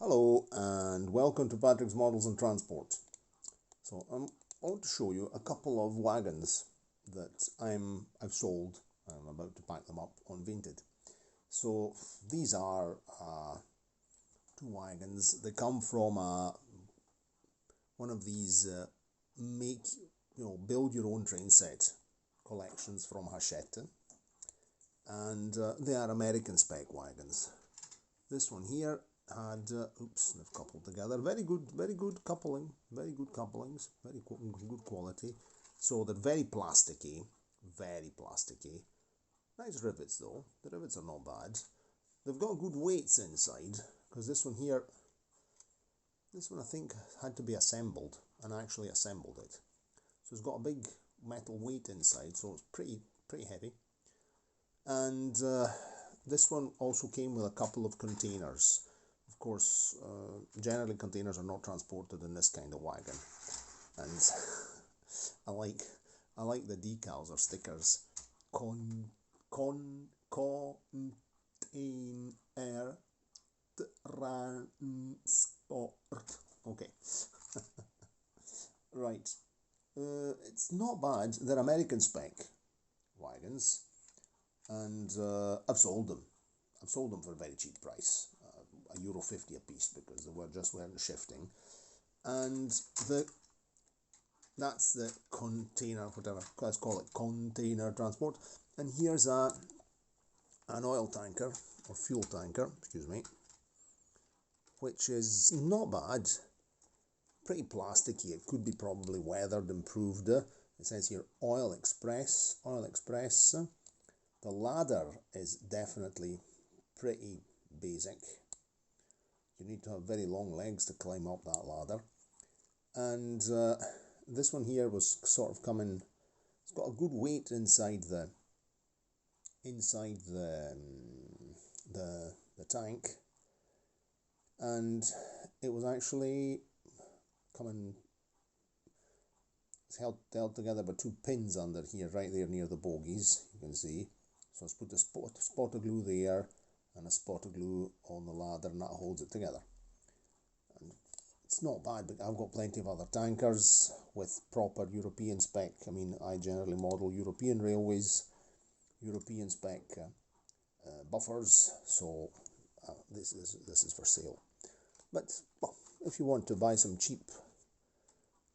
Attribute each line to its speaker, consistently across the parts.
Speaker 1: Hello and welcome to Patrick's Models and Transport. So I want to show you a couple of wagons that I've sold. I'm about to pack them up on Vinted. So these are two wagons. They come from one of these build your own train set collections from Hachette, and they are American spec wagons. This one here had they've coupled together, very good coupling, very good couplings, very good quality. So they're very plasticky, nice rivets though. The rivets are not bad. They've got good weights inside, because this one I think had to be assembled, and I actually assembled it. So it's got a big metal weight inside, so it's pretty heavy. And this one also came with a couple of containers. Of course, generally containers are not transported in this kind of wagon, and I like the decals or stickers. Container transport. Okay, right. It's not bad. They're American spec wagons, and I've sold them. I've sold them for a very cheap price. €1.50 a piece, because they weren't shifting. And that's the container, whatever, let's call it container transport. And here's an oil tanker, or fuel tanker, excuse me, which is not bad. Pretty plasticky. It could be probably weathered, improved. It says here Oil Express. The ladder is definitely pretty basic. You need to have very long legs to climb up that ladder. And this one here was sort of coming. It's got a good weight inside the tank, and it was actually coming. It's held together by two pins under here, right there near the bogies. You can see. So let's put a spot of glue there, and a spot of glue on the ladder, and that holds it together. And it's not bad, but I've got plenty of other tankers with proper European spec. I mean, I generally model European railways, European spec buffers, so this is for sale. But well, if you want to buy some cheap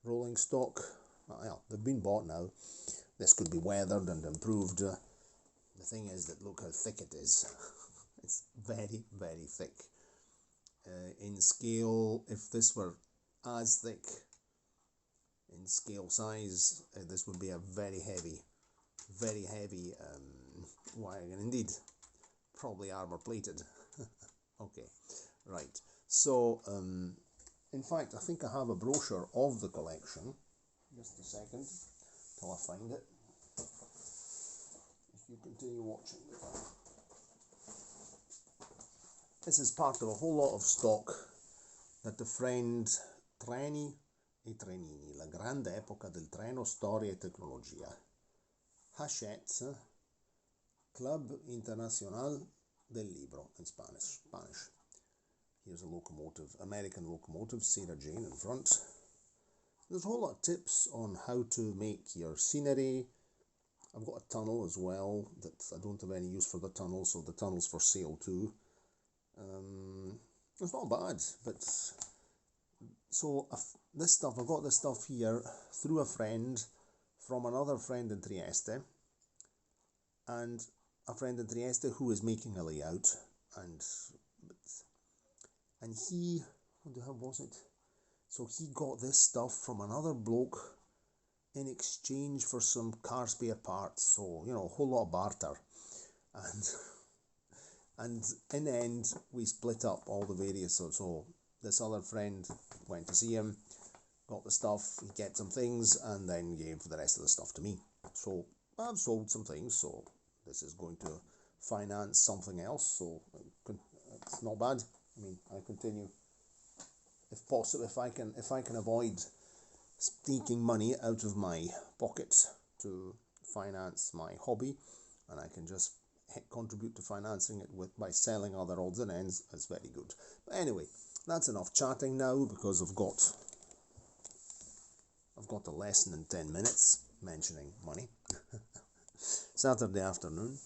Speaker 1: rolling stock, well, they've been bought now. This could be weathered and improved. The thing is that look how thick it is. It's very thick. In scale, if this were as thick in scale size, this would be a very heavy wagon indeed. Probably armor plated. Okay, right. So in fact, I think I have a brochure of the collection. Just a second till I find it. If you continue watching. This is part of a whole lot of stock that the friend Treni e Trenini, la grande epoca del treno, storia e tecnologia. Hachette, Club Internacional del Libro, in Spanish. Here's a locomotive, American locomotive, Sarah Jane in front. There's a whole lot of tips on how to make your scenery. I've got a tunnel as well, that I don't have any use for the tunnel, so the tunnel's for sale too. It's not bad, but so this stuff, I got this stuff here through a friend from another friend in Trieste, and a friend in Trieste who is making a layout, and he, what the hell was it? So he got this stuff from another bloke in exchange for some car spare parts, so you know, a whole lot of barter, and in the end we split up all the various. So this other friend went to see him, got the stuff, he kept some things, and then gave the rest of the stuff to me. So I've sold some things, so this is going to finance something else, so it's not bad. I mean, I continue, if possible, if I can avoid sneaking money out of my pocket to finance my hobby, and I can just contribute to financing it by selling other odds and ends, that's very good. But anyway, that's enough chatting now, because I've got a lesson in 10 minutes, mentioning money. Saturday afternoon.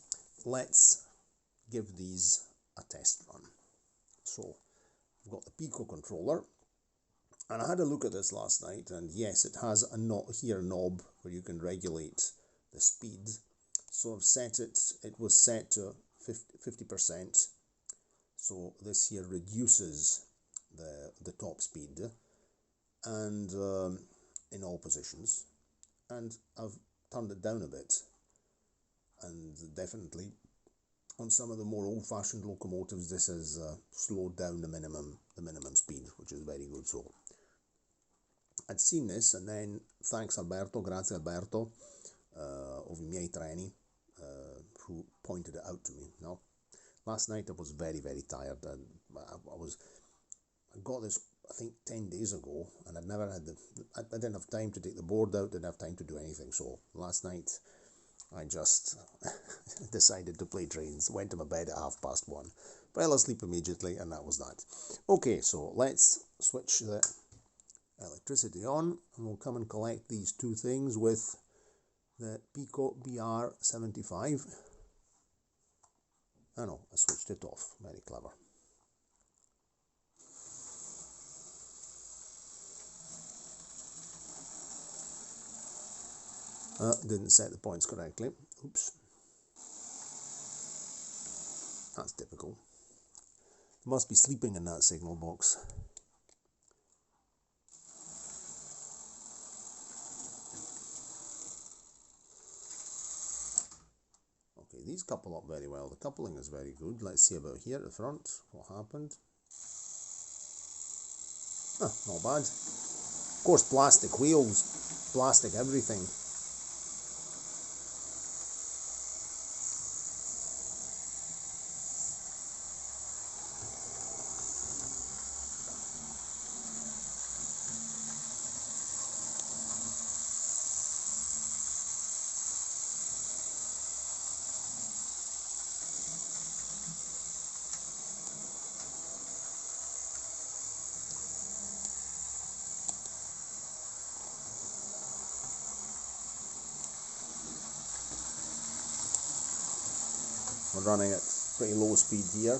Speaker 1: Let's give these a test run. So I've got the Pico controller, and I had a look at this last night, and yes, it has a knob where you can regulate the speed. So I've set it, it was set to 50%. So this here reduces the top speed, and in all positions, and I've turned it down a bit, and definitely on some of the more old-fashioned locomotives this has slowed down the minimum speed, which is very good. So I'd seen this, and then thanks Alberto, grazie Alberto, of I miei treni, who pointed it out to me. Now, last night I was very, very tired, and I got this, I think, 10 days ago, and I'd never had I didn't have time to take the board out, didn't have time to do anything. So last night I just decided to play trains, went to my bed at 1:30, fell asleep immediately, and that was that. Okay, so let's switch the electricity on, and we'll come and collect these two things with the Pico BR75. I know, I switched it off, very clever. Didn't set the points correctly. Oops. That's typical. Must be sleeping in that signal box. Okay, these couple up very well. The coupling is very good. Let's see about here at the front. What happened? Not bad. Of course, plastic wheels, plastic everything. We're running at pretty low speed here.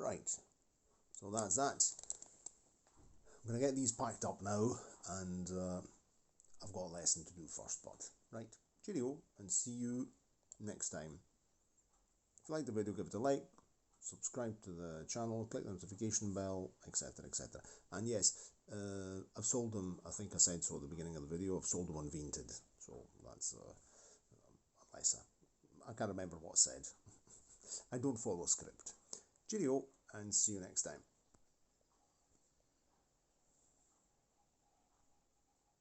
Speaker 1: Right, so that's that. I'm going to get these packed up now, and I've got a lesson to do first, but right, cheerio, and see you next time. If you like the video, give it a like, subscribe to the channel, click the notification bell, etc, etc. And yes, I've sold them, I think I said so at the beginning of the video, I've sold them on Vinted, so that's unless I can't remember what I said. I don't follow script. Cheerio, and see you next time.